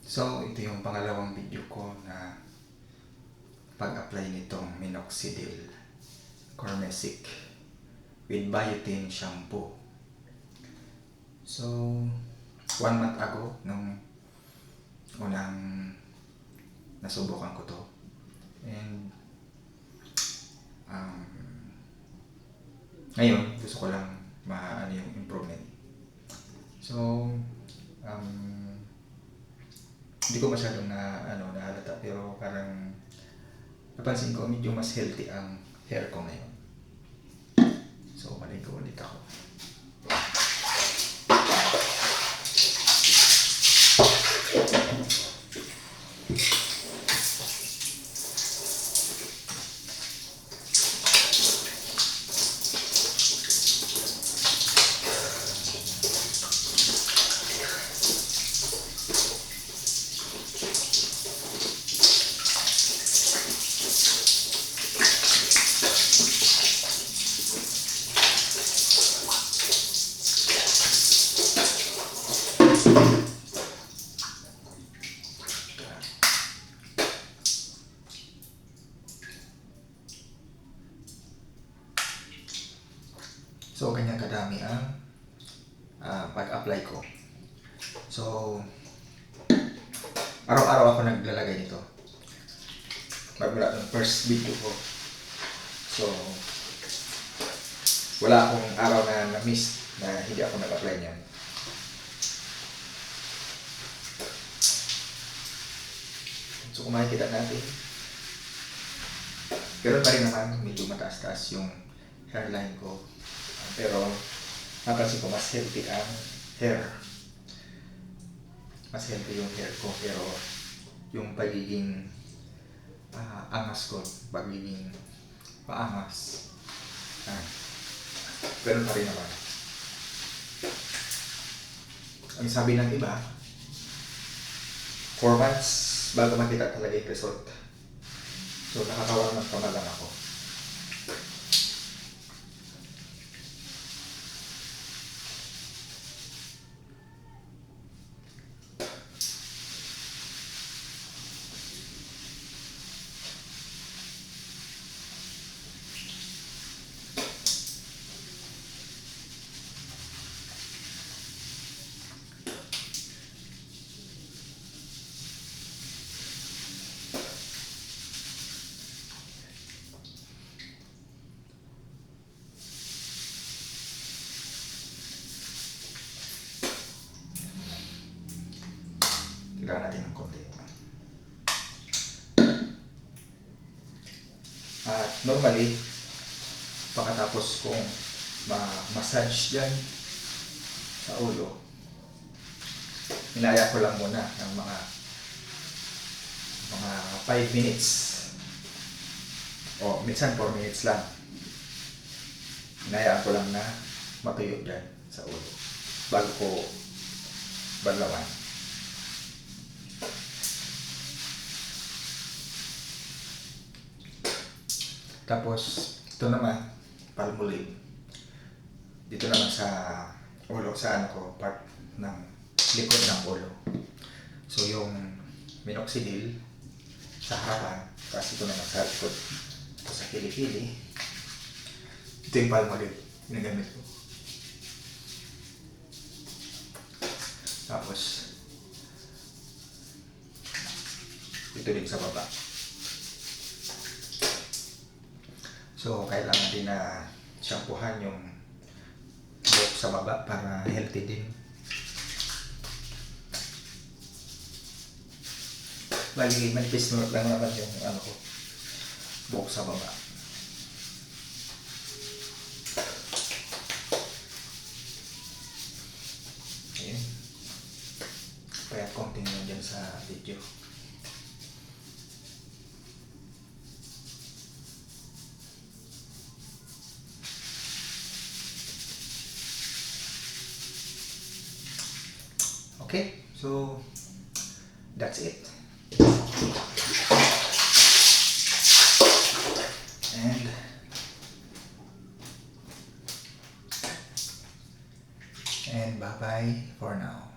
So, ito yung pangalawang video ko na pag-apply nitong minoxidil Cormesic with biotin shampoo. So, 1 month ago, nung unang nasubukan ko to. And ngayon, gusto ko lang maano yung improvement. So, hindi ko masyadong nahalata, pero parang napansin ko medyo mas healthy ang hair ko ngayon. So, maligo ulit ako. So, ganyan kadami ang pag-apply ko. So, araw-araw ako naglalagay nito. Magmula ng first video ko. So, wala akong araw na na-miss na hindi ako nag-apply niyan. So, kung makikita natin, pero pa rin naman medyo mataas-taas yung hairline ko. Pero napansin ko mas healthy ang hair. Mas healthy yung hair ko, pero yung pagiging angas ko, pagiging paangas, pero pa rin naman. Ang sabi ng iba, 4 months bago makita talaga yung result. So nakakawang magpama lang ako. Tignan natin ng konti. At normally, pagkatapos kong ma-massage dyan sa ulo, inaya ko lang muna ng mga 5 minutes o minsan 4 minutes lang. Inayaan ko lang na matuyo dyan sa ulo bago ko banlawan. Tapos, ito naman, palmolive. Dito naman sa ulo, sa part ng likod ng ulo. So, yung minoxidil sa harapan, kasi ito naman sa likod. Ito sa kilikili. Ito yung palmolive, ginagamit ko. Tapos, ito din sa baba. So, kailangan din na shampoohan yung buhok sa baba para healthy din. Bali, manipis lang naman yung buhok sa baba. Ayan. Kaya konting yun dyan sa video. Okay, so that's it. And bye-bye for now.